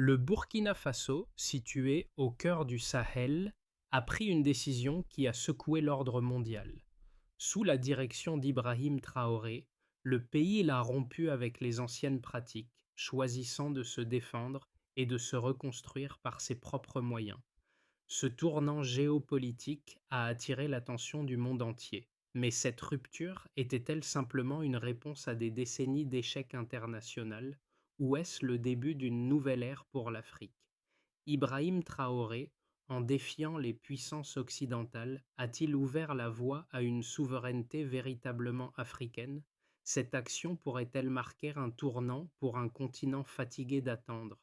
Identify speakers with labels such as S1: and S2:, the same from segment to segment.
S1: Le Burkina Faso, situé au cœur du Sahel, a pris une décision qui a secoué l'ordre mondial. Sous la direction d'Ibrahim Traoré, le pays l'a rompu avec les anciennes pratiques, choisissant de se défendre et de se reconstruire par ses propres moyens. Ce tournant géopolitique a attiré l'attention du monde entier. Mais cette rupture était-elle simplement une réponse à des décennies d'échecs international, ou est-ce le début d'une nouvelle ère pour l'Afrique? Ibrahim Traoré, en défiant les puissances occidentales, a-t-il ouvert la voie à une souveraineté véritablement africaine? Cette action pourrait-elle marquer un tournant pour un continent fatigué d'attendre?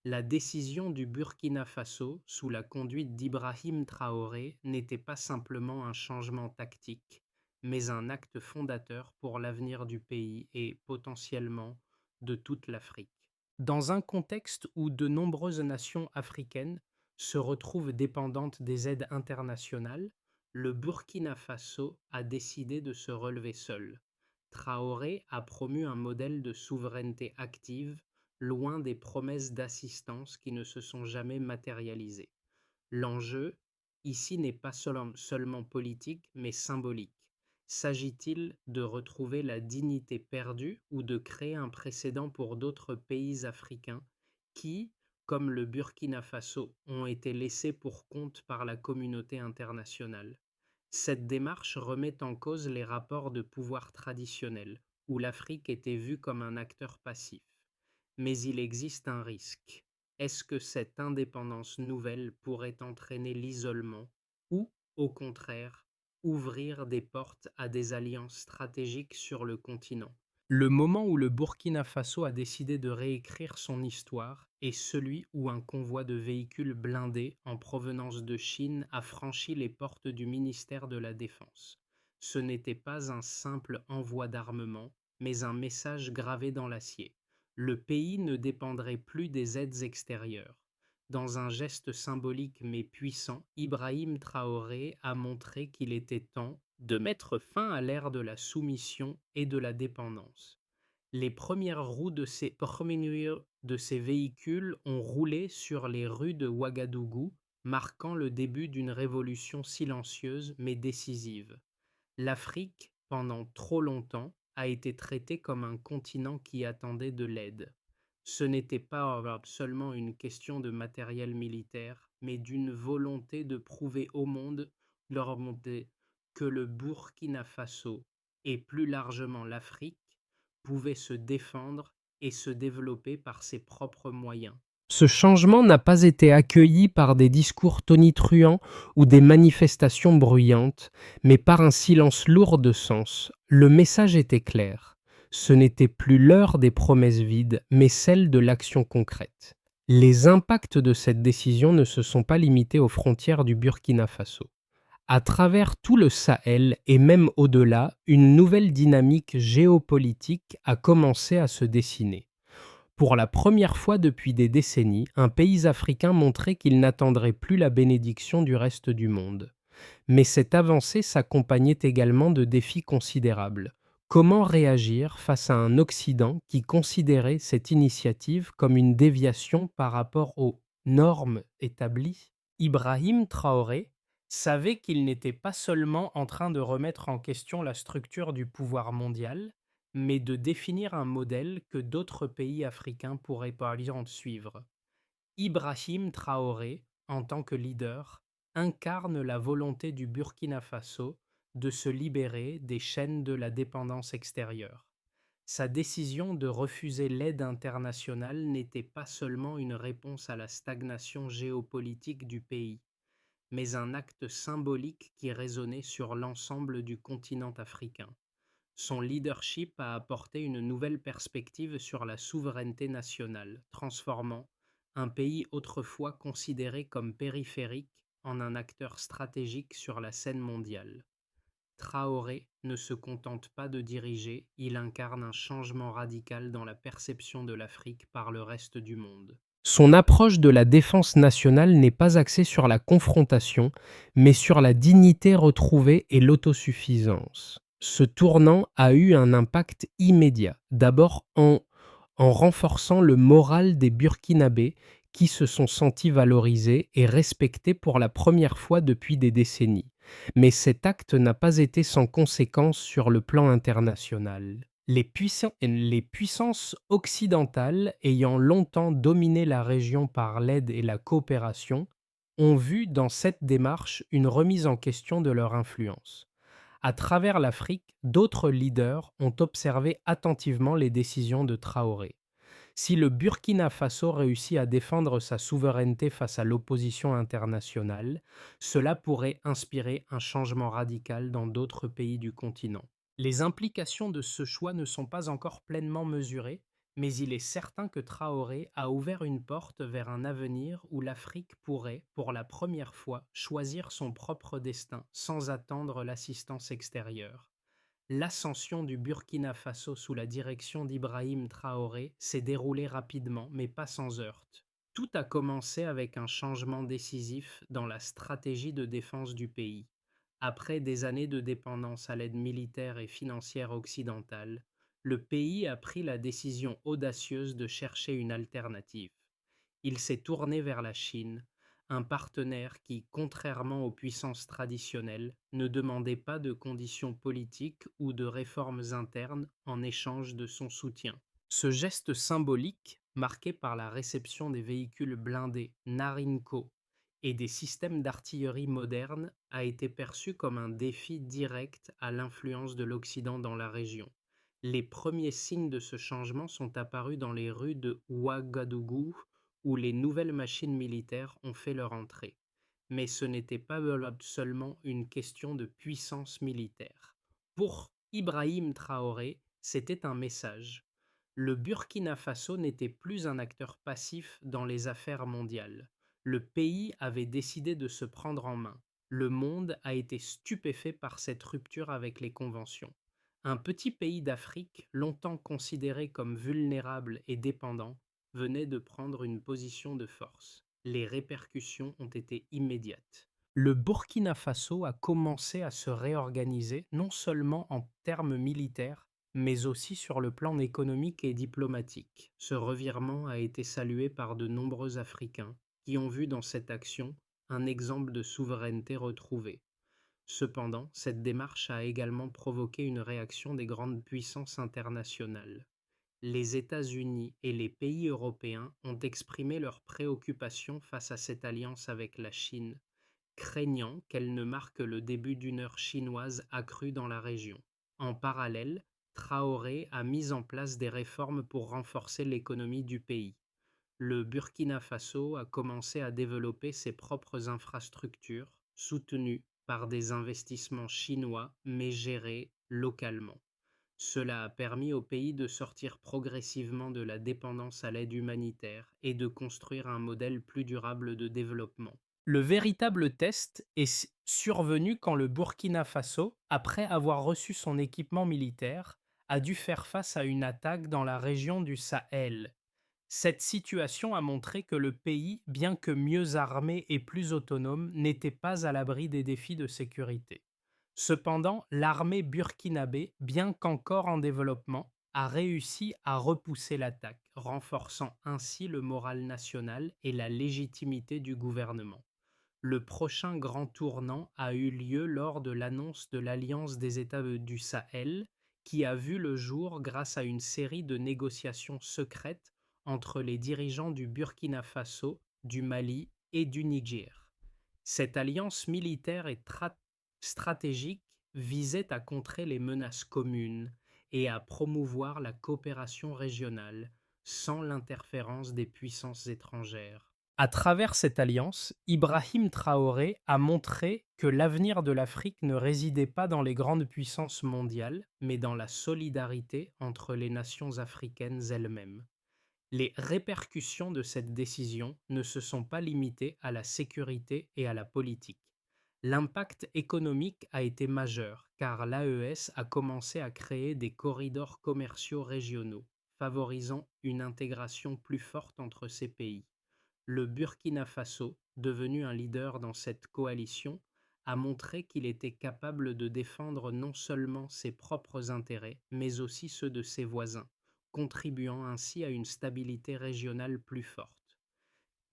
S1: La décision du Burkina Faso, sous la conduite d'Ibrahim Traoré, n'était pas simplement un changement tactique, mais un acte fondateur pour l'avenir du pays et, potentiellement, de toute l'Afrique. Dans un contexte où de nombreuses nations africaines se retrouvent dépendantes des aides internationales, le Burkina Faso a décidé de se relever seul. Traoré a promu un modèle de souveraineté active, loin des promesses d'assistance qui ne se sont jamais matérialisées. L'enjeu, ici, n'est pas seulement politique, mais symbolique. S'agit-il de retrouver la dignité perdue ou de créer un précédent pour d'autres pays africains qui, comme le Burkina Faso, ont été laissés pour compte par la communauté internationale? Cette démarche remet en cause les rapports de pouvoir traditionnels, où l'Afrique était vue comme un acteur passif. Mais il existe un risque. Est-ce que cette indépendance nouvelle pourrait entraîner l'isolement ou, au contraire, ouvrir des portes à des alliances stratégiques sur le continent? Le moment où le Burkina Faso a décidé de réécrire son histoire est celui où un convoi de véhicules blindés en provenance de Chine a franchi les portes du ministère de la Défense. Ce n'était pas un simple envoi d'armement, mais un message gravé dans l'acier. Le pays ne dépendrait plus des aides extérieures. Dans un geste symbolique mais puissant, Ibrahim Traoré a montré qu'il était temps de mettre fin à l'ère de la soumission et de la dépendance. Les premières roues de ces véhicules ont roulé sur les rues de Ouagadougou, marquant le début d'une révolution silencieuse mais décisive. L'Afrique, pendant trop longtemps, a été traitée comme un continent qui attendait de l'aide. Ce n'était pas seulement une question de matériel militaire, mais d'une volonté de prouver au monde leur montée que le Burkina Faso, et plus largement l'Afrique, pouvait se défendre et se développer par ses propres moyens. Ce changement n'a pas été accueilli par des discours tonitruants ou des manifestations bruyantes, mais par un silence lourd de sens. Le message était clair. Ce n'était plus l'heure des promesses vides, mais celle de l'action concrète. Les impacts de cette décision ne se sont pas limités aux frontières du Burkina Faso. À travers tout le Sahel et même au-delà, une nouvelle dynamique géopolitique a commencé à se dessiner. Pour la première fois depuis des décennies, un pays africain montrait qu'il n'attendrait plus la bénédiction du reste du monde. Mais cette avancée s'accompagnait également de défis considérables. Comment réagir face à un Occident qui considérait cette initiative comme une déviation par rapport aux normes établies? Ibrahim Traoré savait qu'il n'était pas seulement en train de remettre en question la structure du pouvoir mondial, mais de définir un modèle que d'autres pays africains pourraient par exemple suivre. Ibrahim Traoré, en tant que leader, incarne la volonté du Burkina Faso de se libérer des chaînes de la dépendance extérieure. Sa décision de refuser l'aide internationale n'était pas seulement une réponse à la stagnation géopolitique du pays, mais un acte symbolique qui résonnait sur l'ensemble du continent africain. Son leadership a apporté une nouvelle perspective sur la souveraineté nationale, transformant un pays autrefois considéré comme périphérique en un acteur stratégique sur la scène mondiale. Traoré ne se contente pas de diriger, il incarne un changement radical dans la perception de l'Afrique par le reste du monde. Son approche de la défense nationale n'est pas axée sur la confrontation, mais sur la dignité retrouvée et l'autosuffisance. Ce tournant a eu un impact immédiat, d'abord en renforçant le moral des Burkinabés qui se sont sentis valorisés et respectés pour la première fois depuis des décennies. Mais cet acte n'a pas été sans conséquences sur le plan international. Les puissances occidentales, ayant longtemps dominé la région par l'aide et la coopération, ont vu dans cette démarche une remise en question de leur influence. À travers l'Afrique, d'autres leaders ont observé attentivement les décisions de Traoré. Si le Burkina Faso réussit à défendre sa souveraineté face à l'opposition internationale, cela pourrait inspirer un changement radical dans d'autres pays du continent. Les implications de ce choix ne sont pas encore pleinement mesurées, mais il est certain que Traoré a ouvert une porte vers un avenir où l'Afrique pourrait, pour la première fois, choisir son propre destin sans attendre l'assistance extérieure. L'ascension du Burkina Faso sous la direction d'Ibrahim Traoré s'est déroulée rapidement, mais pas sans heurts. Tout a commencé avec un changement décisif dans la stratégie de défense du pays. Après des années de dépendance à l'aide militaire et financière occidentale, le pays a pris la décision audacieuse de chercher une alternative. Il s'est tourné vers la Chine, un partenaire qui, contrairement aux puissances traditionnelles, ne demandait pas de conditions politiques ou de réformes internes en échange de son soutien. Ce geste symbolique, marqué par la réception des véhicules blindés Narinco et des systèmes d'artillerie modernes, a été perçu comme un défi direct à l'influence de l'Occident dans la région. Les premiers signes de ce changement sont apparus dans les rues de Ouagadougou, où les nouvelles machines militaires ont fait leur entrée. Mais ce n'était pas seulement une question de puissance militaire. Pour Ibrahim Traoré, c'était un message. Le Burkina Faso n'était plus un acteur passif dans les affaires mondiales. Le pays avait décidé de se prendre en main. Le monde a été stupéfait par cette rupture avec les conventions. Un petit pays d'Afrique, longtemps considéré comme vulnérable et dépendant, venait de prendre une position de force. Les répercussions ont été immédiates. Le Burkina Faso a commencé à se réorganiser non seulement en termes militaires, mais aussi sur le plan économique et diplomatique. Ce revirement a été salué par de nombreux Africains qui ont vu dans cette action un exemple de souveraineté retrouvée. Cependant, cette démarche a également provoqué une réaction des grandes puissances internationales. Les États-Unis et les pays européens ont exprimé leurs préoccupations face à cette alliance avec la Chine, craignant qu'elle ne marque le début d'une ère chinoise accrue dans la région. En parallèle, Traoré a mis en place des réformes pour renforcer l'économie du pays. Le Burkina Faso a commencé à développer ses propres infrastructures, soutenues par des investissements chinois mais gérés localement. Cela a permis au pays de sortir progressivement de la dépendance à l'aide humanitaire et de construire un modèle plus durable de développement. Le véritable test est survenu quand le Burkina Faso, après avoir reçu son équipement militaire, a dû faire face à une attaque dans la région du Sahel. Cette situation a montré que le pays, bien que mieux armé et plus autonome, n'était pas à l'abri des défis de sécurité. Cependant, l'armée burkinabé, bien qu'encore en développement, a réussi à repousser l'attaque, renforçant ainsi le moral national et la légitimité du gouvernement. Le prochain grand tournant a eu lieu lors de l'annonce de l'Alliance des États du Sahel, qui a vu le jour grâce à une série de négociations secrètes entre les dirigeants du Burkina Faso, du Mali et du Niger. Cette alliance militaire et stratégique visait à contrer les menaces communes et à promouvoir la coopération régionale sans l'interférence des puissances étrangères. À travers cette alliance, Ibrahim Traoré a montré que l'avenir de l'Afrique ne résidait pas dans les grandes puissances mondiales, mais dans la solidarité entre les nations africaines elles-mêmes. Les répercussions de cette décision ne se sont pas limitées à la sécurité et à la politique. L'impact économique a été majeur car l'AES a commencé à créer des corridors commerciaux régionaux, favorisant une intégration plus forte entre ces pays. Le Burkina Faso, devenu un leader dans cette coalition, a montré qu'il était capable de défendre non seulement ses propres intérêts, mais aussi ceux de ses voisins, contribuant ainsi à une stabilité régionale plus forte.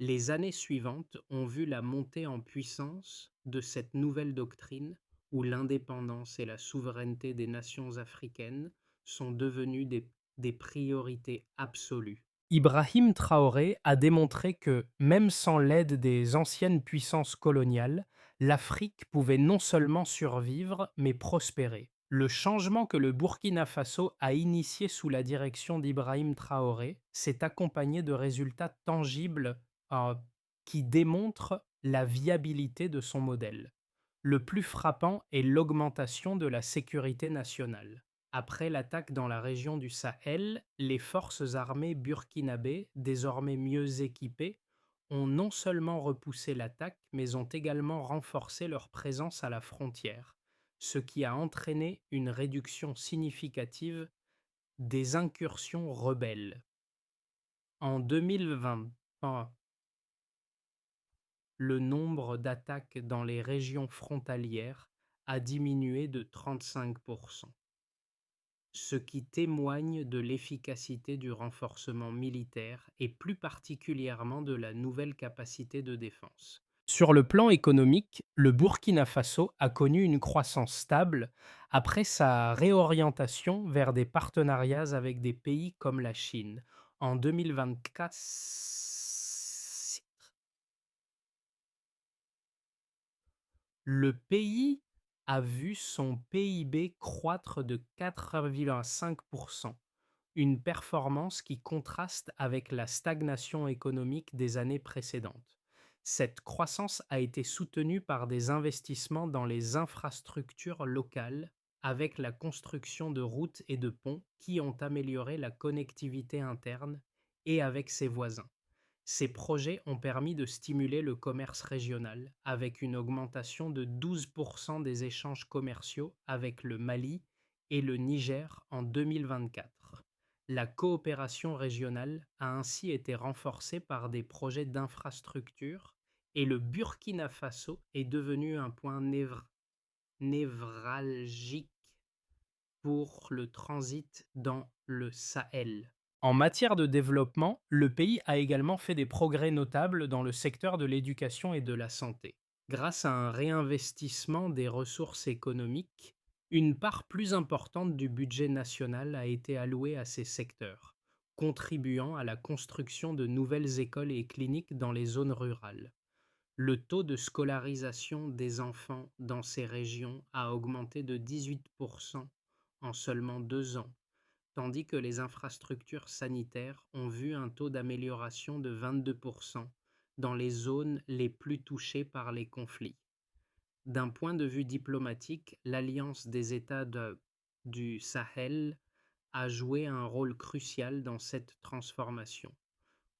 S1: Les années suivantes ont vu la montée en puissance de cette nouvelle doctrine où l'indépendance et la souveraineté des nations africaines sont devenues des priorités absolues. Ibrahim Traoré a démontré que, même sans l'aide des anciennes puissances coloniales, l'Afrique pouvait non seulement survivre, mais prospérer. Le changement que le Burkina Faso a initié sous la direction d'Ibrahim Traoré s'est accompagné de résultats tangibles euh, qui démontrent la viabilité de son modèle. Le plus frappant est l'augmentation de la sécurité nationale. Après l'attaque dans la région du Sahel, les forces armées burkinabées, désormais mieux équipées, ont non seulement repoussé l'attaque, mais ont également renforcé leur présence à la frontière, ce qui a entraîné une réduction significative des incursions rebelles. En 2020, le nombre d'attaques dans les régions frontalières a diminué de 35%, ce qui témoigne de l'efficacité du renforcement militaire et plus particulièrement de la nouvelle capacité de défense. Sur le plan économique, le Burkina Faso a connu une croissance stable après sa réorientation vers des partenariats avec des pays comme la Chine. En 2024, le pays a vu son PIB croître de 4,5%, une performance qui contraste avec la stagnation économique des années précédentes. Cette croissance a été soutenue par des investissements dans les infrastructures locales, avec la construction de routes et de ponts qui ont amélioré la connectivité interne et avec ses voisins. Ces projets ont permis de stimuler le commerce régional, avec une augmentation de 12% des échanges commerciaux avec le Mali et le Niger en 2024. La coopération régionale a ainsi été renforcée par des projets d'infrastructure et le Burkina Faso est devenu un point névralgique pour le transit dans le Sahel. En matière de développement, le pays a également fait des progrès notables dans le secteur de l'éducation et de la santé. Grâce à un réinvestissement des ressources économiques, une part plus importante du budget national a été allouée à ces secteurs, contribuant à la construction de nouvelles écoles et cliniques dans les zones rurales. Le taux de scolarisation des enfants dans ces régions a augmenté de 18% en seulement 2 ans, tandis que les infrastructures sanitaires ont vu un taux d'amélioration de 22% dans les zones les plus touchées par les conflits. D'un point de vue diplomatique, l'Alliance des États du Sahel a joué un rôle crucial dans cette transformation.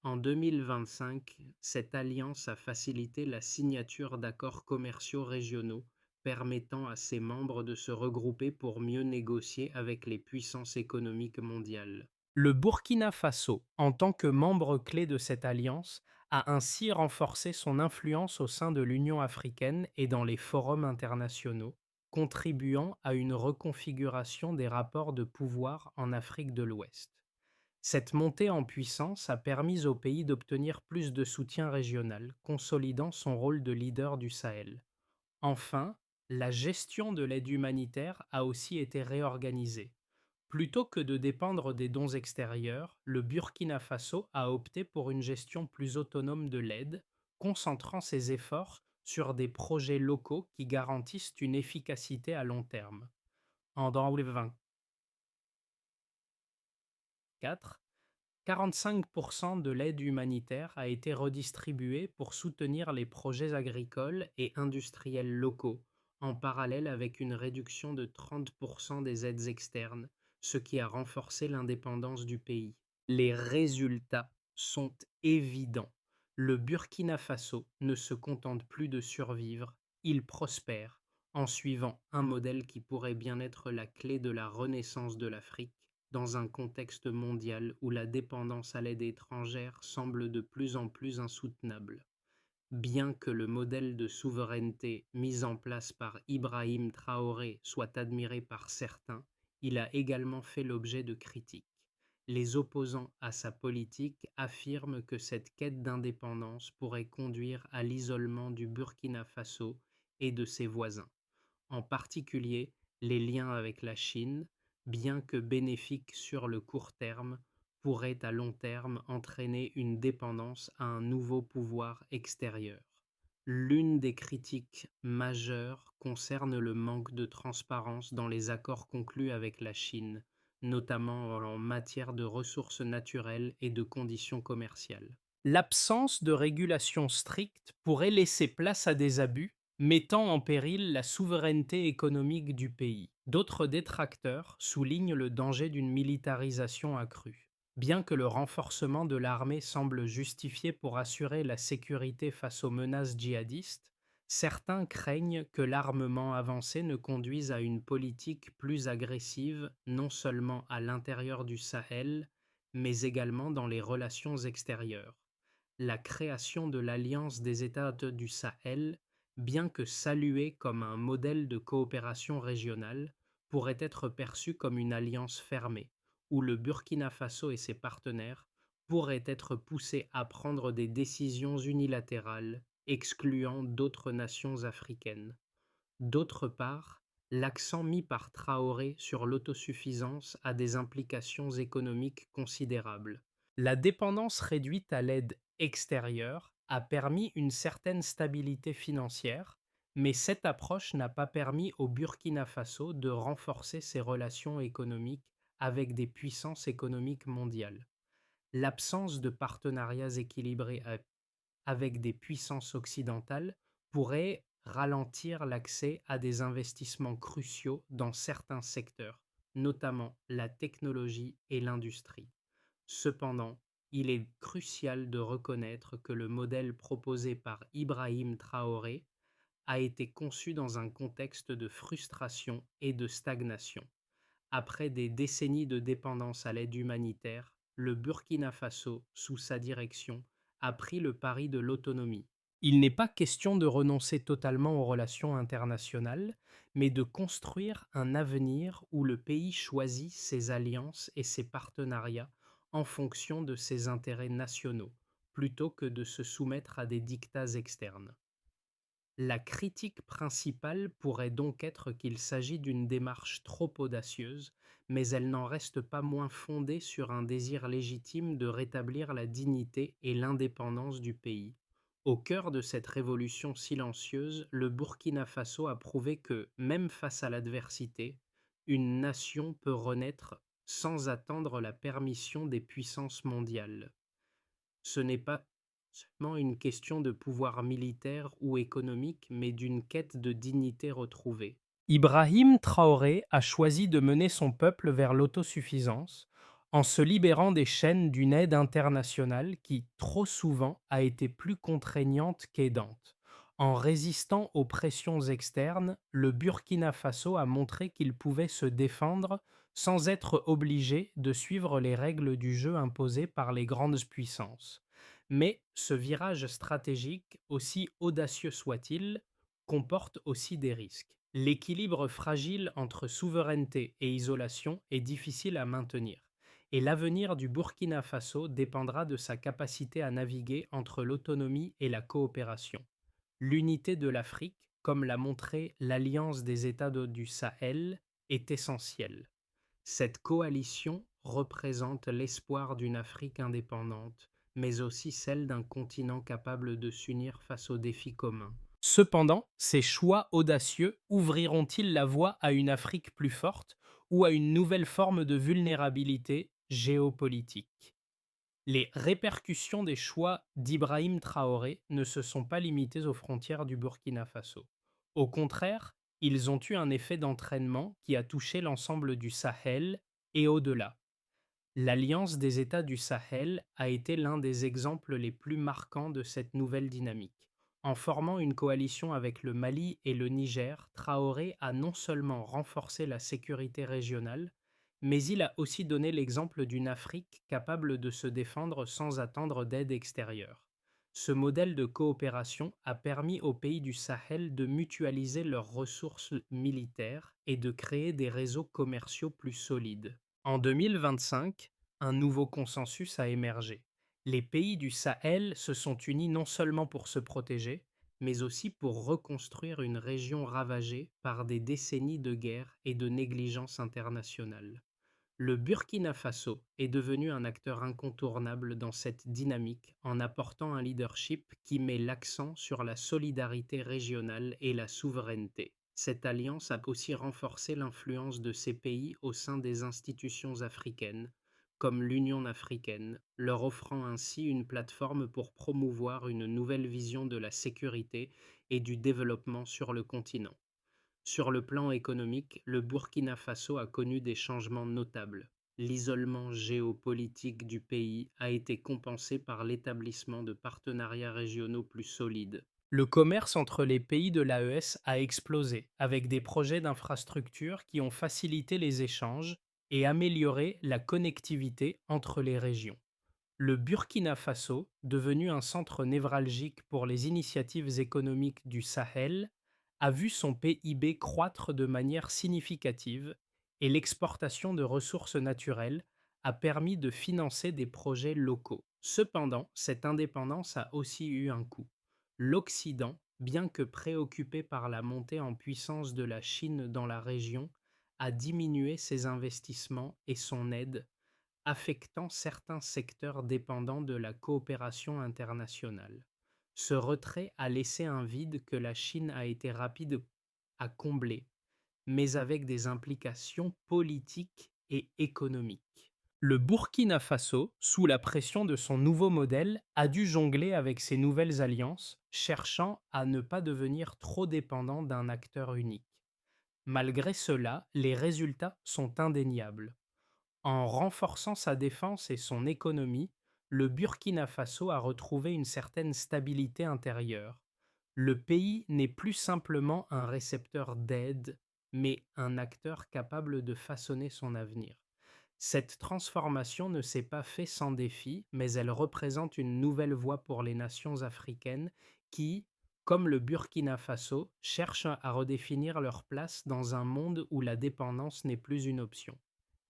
S1: En 2025, cette alliance a facilité la signature d'accords commerciaux régionaux permettant à ses membres de se regrouper pour mieux négocier avec les puissances économiques mondiales. Le Burkina Faso, en tant que membre clé de cette alliance, a ainsi renforcé son influence au sein de l'Union africaine et dans les forums internationaux, contribuant à une reconfiguration des rapports de pouvoir en Afrique de l'Ouest. Cette montée en puissance a permis au pays d'obtenir plus de soutien régional, consolidant son rôle de leader du Sahel. Enfin, la gestion de l'aide humanitaire a aussi été réorganisée. Plutôt que de dépendre des dons extérieurs, le Burkina Faso a opté pour une gestion plus autonome de l'aide, concentrant ses efforts sur des projets locaux qui garantissent une efficacité à long terme. En 2024, 45% de l'aide humanitaire a été redistribuée pour soutenir les projets agricoles et industriels locaux, en parallèle avec une réduction de 30% des aides externes, ce qui a renforcé l'indépendance du pays. Les résultats sont évidents. Le Burkina Faso ne se contente plus de survivre, il prospère en suivant un modèle qui pourrait bien être la clé de la renaissance de l'Afrique dans un contexte mondial où la dépendance à l'aide étrangère semble de plus en plus insoutenable. Bien que le modèle de souveraineté mis en place par Ibrahim Traoré soit admiré par certains, il a également fait l'objet de critiques. Les opposants à sa politique affirment que cette quête d'indépendance pourrait conduire à l'isolement du Burkina Faso et de ses voisins, en particulier les liens avec la Chine, bien que bénéfiques sur le court terme, pourraient à long terme entraîner une dépendance à un nouveau pouvoir extérieur. L'une des critiques majeures concerne le manque de transparence dans les accords conclus avec la Chine, notamment en matière de ressources naturelles et de conditions commerciales. L'absence de régulation stricte pourrait laisser place à des abus, mettant en péril la souveraineté économique du pays. D'autres détracteurs soulignent le danger d'une militarisation accrue. Bien que le renforcement de l'armée semble justifié pour assurer la sécurité face aux menaces djihadistes, certains craignent que l'armement avancé ne conduise à une politique plus agressive, non seulement à l'intérieur du Sahel, mais également dans les relations extérieures. La création de l'Alliance des États du Sahel, bien que saluée comme un modèle de coopération régionale, pourrait être perçue comme une alliance fermée, où le Burkina Faso et ses partenaires pourraient être poussés à prendre des décisions unilatérales, excluant d'autres nations africaines. D'autre part, l'accent mis par Traoré sur l'autosuffisance a des implications économiques considérables. La dépendance réduite à l'aide extérieure a permis une certaine stabilité financière, mais cette approche n'a pas permis au Burkina Faso de renforcer ses relations économiques avec des puissances économiques mondiales. L'absence de partenariats équilibrés avec des puissances occidentales pourrait ralentir l'accès à des investissements cruciaux dans certains secteurs, notamment la technologie et l'industrie. Cependant, il est crucial de reconnaître que le modèle proposé par Ibrahim Traoré a été conçu dans un contexte de frustration et de stagnation. Après des décennies de dépendance à l'aide humanitaire, le Burkina Faso, sous sa direction, a pris le pari de l'autonomie. Il n'est pas question de renoncer totalement aux relations internationales, mais de construire un avenir où le pays choisit ses alliances et ses partenariats en fonction de ses intérêts nationaux, plutôt que de se soumettre à des dictats externes. La critique principale pourrait donc être qu'il s'agit d'une démarche trop audacieuse, mais elle n'en reste pas moins fondée sur un désir légitime de rétablir la dignité et l'indépendance du pays. Au cœur de cette révolution silencieuse, le Burkina Faso a prouvé que, même face à l'adversité, une nation peut renaître sans attendre la permission des puissances mondiales. Ce n'est pas seulement une question de pouvoir militaire ou économique, mais d'une quête de dignité retrouvée. Ibrahim Traoré a choisi de mener son peuple vers l'autosuffisance en se libérant des chaînes d'une aide internationale qui, trop souvent, a été plus contraignante qu'aidante. En résistant aux pressions externes, le Burkina Faso a montré qu'il pouvait se défendre sans être obligé de suivre les règles du jeu imposées par les grandes puissances. Mais ce virage stratégique, aussi audacieux soit-il, comporte aussi des risques. L'équilibre fragile entre souveraineté et isolation est difficile à maintenir, et l'avenir du Burkina Faso dépendra de sa capacité à naviguer entre l'autonomie et la coopération. L'unité de l'Afrique, comme l'a montré l'Alliance des États du Sahel, est essentielle. Cette coalition représente l'espoir d'une Afrique indépendante, mais aussi celle d'un continent capable de s'unir face aux défis communs. Cependant, ces choix audacieux ouvriront-ils la voie à une Afrique plus forte ou à une nouvelle forme de vulnérabilité géopolitique? Les répercussions des choix d'Ibrahim Traoré ne se sont pas limitées aux frontières du Burkina Faso. Au contraire, ils ont eu un effet d'entraînement qui a touché l'ensemble du Sahel et au-delà. L'Alliance des États du Sahel a été l'un des exemples les plus marquants de cette nouvelle dynamique. En formant une coalition avec le Mali et le Niger, Traoré a non seulement renforcé la sécurité régionale, mais il a aussi donné l'exemple d'une Afrique capable de se défendre sans attendre d'aide extérieure. Ce modèle de coopération a permis aux pays du Sahel de mutualiser leurs ressources militaires et de créer des réseaux commerciaux plus solides. En 2025, un nouveau consensus a émergé. Les pays du Sahel se sont unis non seulement pour se protéger, mais aussi pour reconstruire une région ravagée par des décennies de guerre et de négligence internationale. Le Burkina Faso est devenu un acteur incontournable dans cette dynamique en apportant un leadership qui met l'accent sur la solidarité régionale et la souveraineté. Cette alliance a aussi renforcé l'influence de ces pays au sein des institutions africaines, comme l'Union africaine, leur offrant ainsi une plateforme pour promouvoir une nouvelle vision de la sécurité et du développement sur le continent. Sur le plan économique, le Burkina Faso a connu des changements notables. L'isolement géopolitique du pays a été compensé par l'établissement de partenariats régionaux plus solides. Le commerce entre les pays de l'AES a explosé, avec des projets d'infrastructures qui ont facilité les échanges et amélioré la connectivité entre les régions. Le Burkina Faso, devenu un centre névralgique pour les initiatives économiques du Sahel, a vu son PIB croître de manière significative et l'exportation de ressources naturelles a permis de financer des projets locaux. Cependant, cette indépendance a aussi eu un coût. L'Occident, bien que préoccupé par la montée en puissance de la Chine dans la région, a diminué ses investissements et son aide, affectant certains secteurs dépendants de la coopération internationale. Ce retrait a laissé un vide que la Chine a été rapide à combler, mais avec des implications politiques et économiques. Le Burkina Faso, sous la pression de son nouveau modèle, a dû jongler avec ses nouvelles alliances, cherchant à ne pas devenir trop dépendant d'un acteur unique. Malgré cela, les résultats sont indéniables. En renforçant sa défense et son économie, le Burkina Faso a retrouvé une certaine stabilité intérieure. Le pays n'est plus simplement un récepteur d'aide, mais un acteur capable de façonner son avenir. Cette transformation ne s'est pas faite sans défi, mais elle représente une nouvelle voie pour les nations africaines qui, comme le Burkina Faso, cherchent à redéfinir leur place dans un monde où la dépendance n'est plus une option.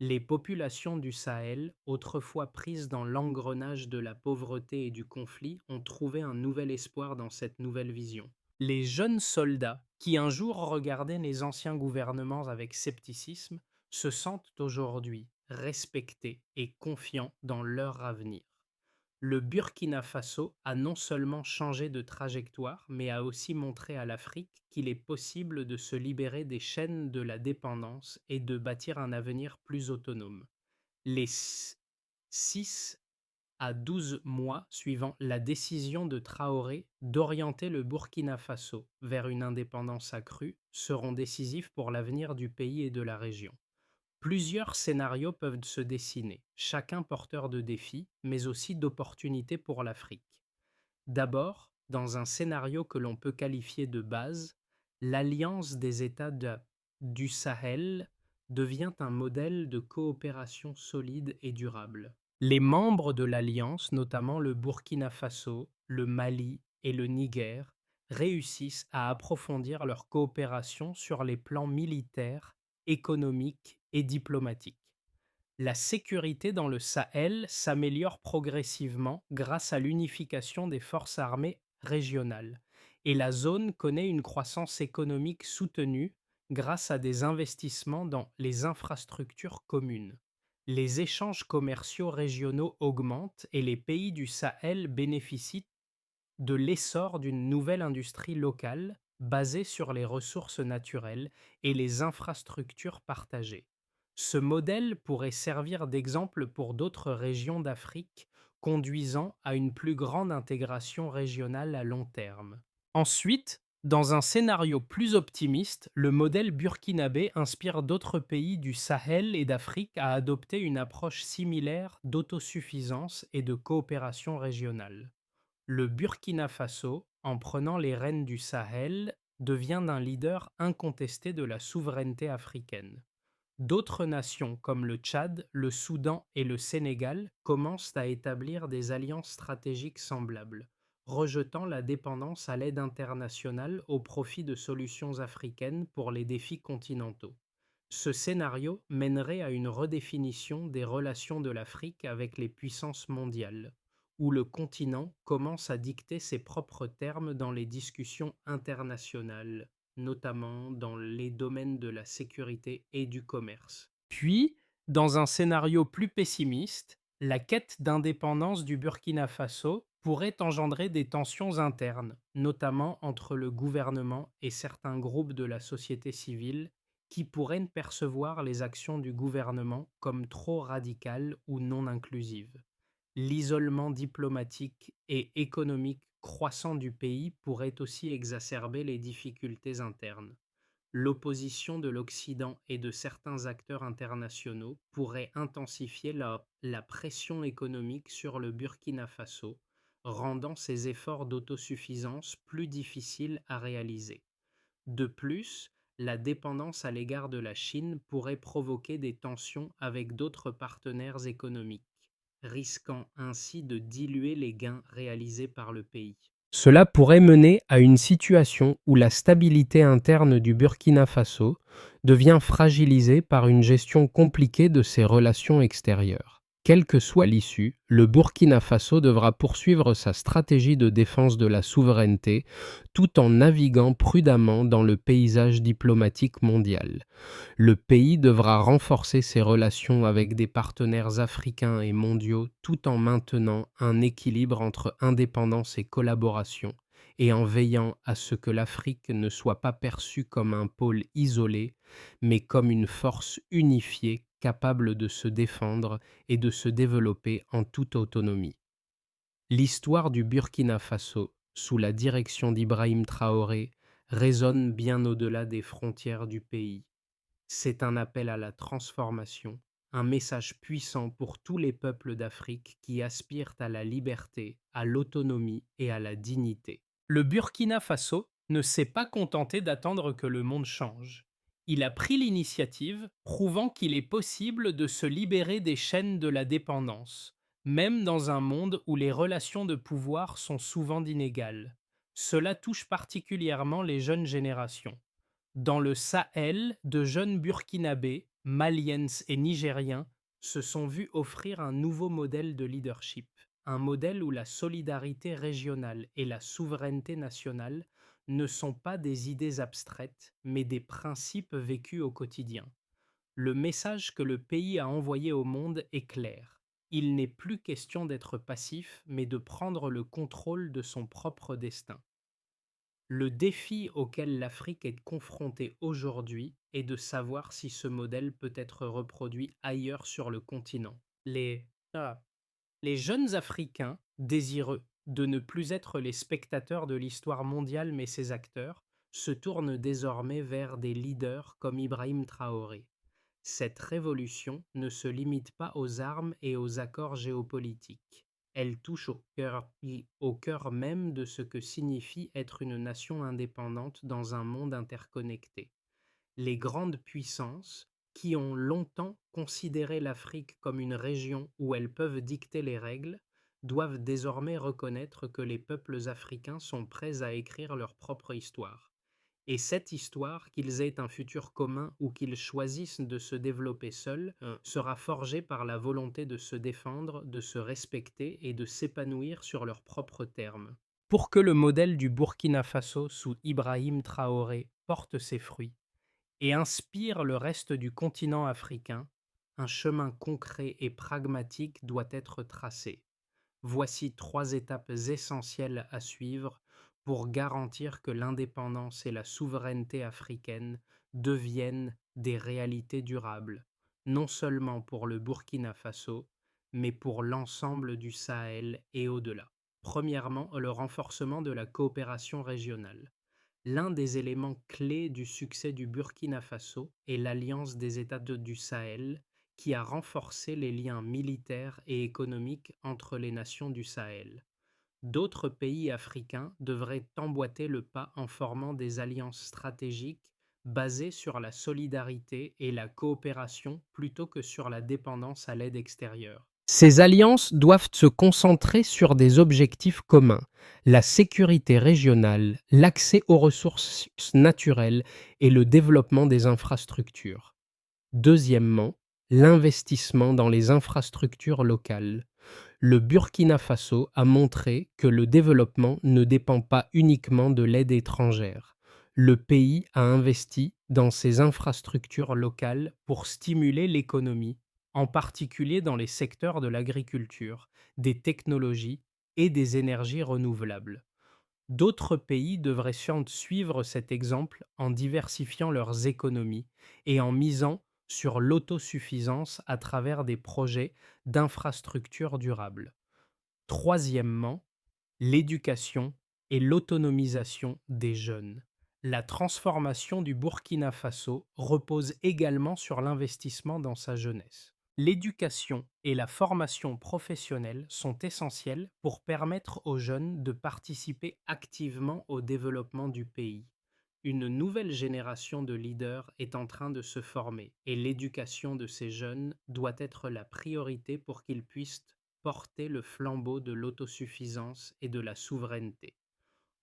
S1: Les populations du Sahel, autrefois prises dans l'engrenage de la pauvreté et du conflit, ont trouvé un nouvel espoir dans cette nouvelle vision. Les jeunes soldats, qui un jour regardaient les anciens gouvernements avec scepticisme, se sentent aujourd'hui respectés et confiants dans leur avenir. Le Burkina Faso a non seulement changé de trajectoire, mais a aussi montré à l'Afrique qu'il est possible de se libérer des chaînes de la dépendance et de bâtir un avenir plus autonome. Les 6 à 12 mois suivant la décision de Traoré d'orienter le Burkina Faso vers une indépendance accrue seront décisifs pour l'avenir du pays et de la région. Plusieurs scénarios peuvent se dessiner, chacun porteur de défis, mais aussi d'opportunités pour l'Afrique. D'abord, dans un scénario que l'on peut qualifier de base, l'Alliance des États du Sahel devient un modèle de coopération solide et durable. Les membres de l'Alliance, notamment le Burkina Faso, le Mali et le Niger, réussissent à approfondir leur coopération sur les plans militaires, économiques et diplomatiques. La sécurité dans le Sahel s'améliore progressivement grâce à l'unification des forces armées régionales, et la zone connaît une croissance économique soutenue grâce à des investissements dans les infrastructures communes. Les échanges commerciaux régionaux augmentent et les pays du Sahel bénéficient de l'essor d'une nouvelle industrie locale basée sur les ressources naturelles et les infrastructures partagées. Ce modèle pourrait servir d'exemple pour d'autres régions d'Afrique, conduisant à une plus grande intégration régionale à long terme. Ensuite, dans un scénario plus optimiste, le modèle burkinabé inspire d'autres pays du Sahel et d'Afrique à adopter une approche similaire d'autosuffisance et de coopération régionale. Le Burkina Faso, en prenant les rênes du Sahel, devient un leader incontesté de la souveraineté africaine. D'autres nations comme le Tchad, le Soudan et le Sénégal commencent à établir des alliances stratégiques semblables, rejetant la dépendance à l'aide internationale au profit de solutions africaines pour les défis continentaux. Ce scénario mènerait à une redéfinition des relations de l'Afrique avec les puissances mondiales, où le continent commence à dicter ses propres termes dans les discussions internationales, notamment dans les domaines de la sécurité et du commerce. Puis, dans un scénario plus pessimiste, la quête d'indépendance du Burkina Faso pourrait engendrer des tensions internes, notamment entre le gouvernement et certains groupes de la société civile qui pourraient percevoir les actions du gouvernement comme trop radicales ou non inclusives. L'isolement diplomatique et économique croissant du pays pourrait aussi exacerber les difficultés internes. L'opposition de l'Occident et de certains acteurs internationaux pourrait intensifier la pression économique sur le Burkina Faso, rendant ses efforts d'autosuffisance plus difficiles à réaliser. De plus, la dépendance à l'égard de la Chine pourrait provoquer des tensions avec d'autres partenaires économiques, risquant ainsi de diluer les gains réalisés par le pays. Cela pourrait mener à une situation où la stabilité interne du Burkina Faso devient fragilisée par une gestion compliquée de ses relations extérieures. Quelle que soit l'issue, le Burkina Faso devra poursuivre sa stratégie de défense de la souveraineté tout en naviguant prudemment dans le paysage diplomatique mondial. Le pays devra renforcer ses relations avec des partenaires africains et mondiaux tout en maintenant un équilibre entre indépendance et collaboration et en veillant à ce que l'Afrique ne soit pas perçue comme un pôle isolé, mais comme une force unifiée capable de se défendre et de se développer en toute autonomie. L'histoire du Burkina Faso, sous la direction d'Ibrahim Traoré, résonne bien au-delà des frontières du pays. C'est un appel à la transformation, un message puissant pour tous les peuples d'Afrique qui aspirent à la liberté, à l'autonomie et à la dignité. Le Burkina Faso ne s'est pas contenté d'attendre que le monde change. Il a pris l'initiative, prouvant qu'il est possible de se libérer des chaînes de la dépendance, même dans un monde où les relations de pouvoir sont souvent inégales. Cela touche particulièrement les jeunes générations. Dans le Sahel, de jeunes Burkinabés, Maliens et Nigériens se sont vus offrir un nouveau modèle de leadership, un modèle où la solidarité régionale et la souveraineté nationale ne sont pas des idées abstraites, mais des principes vécus au quotidien. Le message que le pays a envoyé au monde est clair. Il n'est plus question d'être passif, mais de prendre le contrôle de son propre destin. Le défi auquel l'Afrique est confrontée aujourd'hui est de savoir si ce modèle peut être reproduit ailleurs sur le continent. Ah, les jeunes Africains, désireux de ne plus être les spectateurs de l'histoire mondiale mais ses acteurs, se tournent désormais vers des leaders comme Ibrahim Traoré. Cette révolution ne se limite pas aux armes et aux accords géopolitiques. Elle touche au cœur même de ce que signifie être une nation indépendante dans un monde interconnecté. Les grandes puissances, qui ont longtemps considéré l'Afrique comme une région où elles peuvent dicter les règles, doivent désormais reconnaître que les peuples africains sont prêts à écrire leur propre histoire. Et cette histoire, qu'ils aient un futur commun ou qu'ils choisissent de se développer seuls, sera forgée par la volonté de se défendre, de se respecter et de s'épanouir sur leurs propres termes. Pour que le modèle du Burkina Faso sous Ibrahim Traoré porte ses fruits et inspire le reste du continent africain, un chemin concret et pragmatique doit être tracé. Voici 3 étapes essentielles à suivre pour garantir que l'indépendance et la souveraineté africaine deviennent des réalités durables, non seulement pour le Burkina Faso, mais pour l'ensemble du Sahel et au-delà. Premièrement, le renforcement de la coopération régionale. L'un des éléments clés du succès du Burkina Faso est l'alliance des États du Sahel, qui a renforcé les liens militaires et économiques entre les nations du Sahel. D'autres pays africains devraient emboîter le pas en formant des alliances stratégiques basées sur la solidarité et la coopération plutôt que sur la dépendance à l'aide extérieure. Ces alliances doivent se concentrer sur des objectifs communs: la sécurité régionale, l'accès aux ressources naturelles et le développement des infrastructures. Deuxièmement, l'investissement dans les infrastructures locales. Le Burkina Faso a montré que le développement ne dépend pas uniquement de l'aide étrangère. Le pays a investi dans ses infrastructures locales pour stimuler l'économie, en particulier dans les secteurs de l'agriculture, des technologies et des énergies renouvelables. D'autres pays devraient suivre cet exemple en diversifiant leurs économies et en misant sur l'autosuffisance à travers des projets d'infrastructures durables. Troisièmement, l'éducation et l'autonomisation des jeunes. La transformation du Burkina Faso repose également sur l'investissement dans sa jeunesse. L'éducation et la formation professionnelle sont essentielles pour permettre aux jeunes de participer activement au développement du pays. Une nouvelle génération de leaders est en train de se former et l'éducation de ces jeunes doit être la priorité pour qu'ils puissent porter le flambeau de l'autosuffisance et de la souveraineté.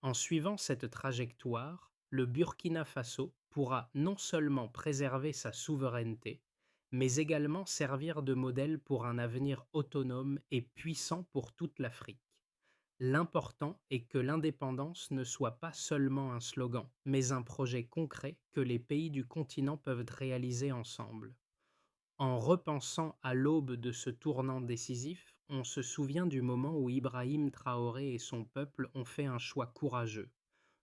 S1: En suivant cette trajectoire, le Burkina Faso pourra non seulement préserver sa souveraineté, mais également servir de modèle pour un avenir autonome et puissant pour toute l'Afrique. L'important est que l'indépendance ne soit pas seulement un slogan, mais un projet concret que les pays du continent peuvent réaliser ensemble. En repensant à l'aube de ce tournant décisif, on se souvient du moment où Ibrahim Traoré et son peuple ont fait un choix courageux.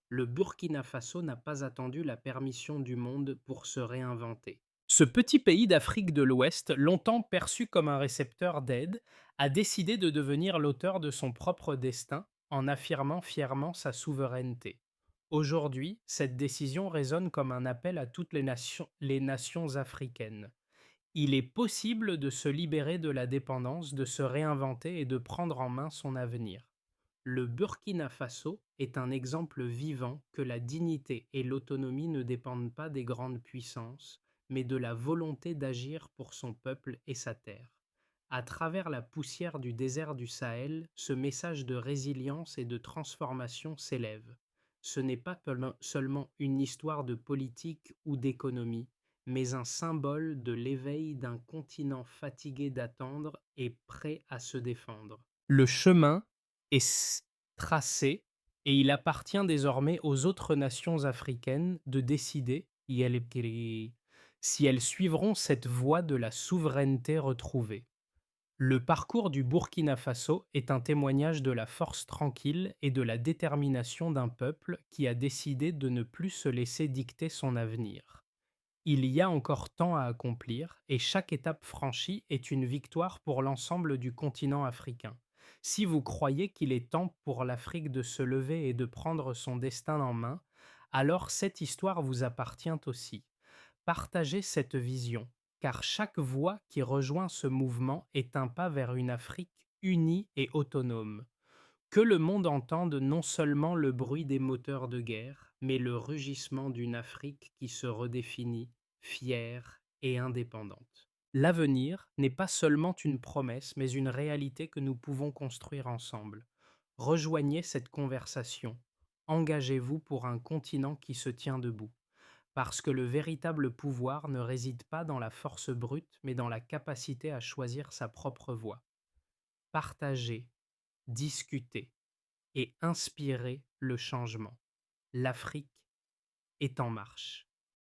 S1: Le Burkina Faso n'a pas attendu la permission du monde pour se réinventer. Ce petit pays d'Afrique de l'Ouest, longtemps perçu comme un récepteur d'aide, a décidé de devenir l'auteur de son propre destin en affirmant fièrement sa souveraineté. Aujourd'hui, cette décision résonne comme un appel à toutes les nations africaines. Il est possible de se libérer de la dépendance, de se réinventer et de prendre en main son avenir. Le Burkina Faso est un exemple vivant que la dignité et l'autonomie ne dépendent pas des grandes puissances, mais de la volonté d'agir pour son peuple et sa terre. À travers la poussière du désert du Sahel, ce message de résilience et de transformation s'élève. Ce n'est pas seulement une histoire de politique ou d'économie, mais un symbole de l'éveil d'un continent fatigué d'attendre et prêt à se défendre. Le chemin est tracé et il appartient désormais aux autres nations africaines de décider si elles suivront cette voie de la souveraineté retrouvée. Le parcours du Burkina Faso est un témoignage de la force tranquille et de la détermination d'un peuple qui a décidé de ne plus se laisser dicter son avenir. Il y a encore tant à accomplir et chaque étape franchie est une victoire pour l'ensemble du continent africain. Si vous croyez qu'il est temps pour l'Afrique de se lever et de prendre son destin en main, alors cette histoire vous appartient aussi. Partagez cette vision, car chaque voix qui rejoint ce mouvement est un pas vers une Afrique unie et autonome. Que le monde entende non seulement le bruit des moteurs de guerre, mais le rugissement d'une Afrique qui se redéfinit, fière et indépendante. L'avenir n'est pas seulement une promesse, mais une réalité que nous pouvons construire ensemble. Rejoignez cette conversation. Engagez-vous pour un continent qui se tient debout. Parce que le véritable pouvoir ne réside pas dans la force brute, mais dans la capacité à choisir sa propre voie. Partagez, discutez et inspirez le changement. L'Afrique est en marche.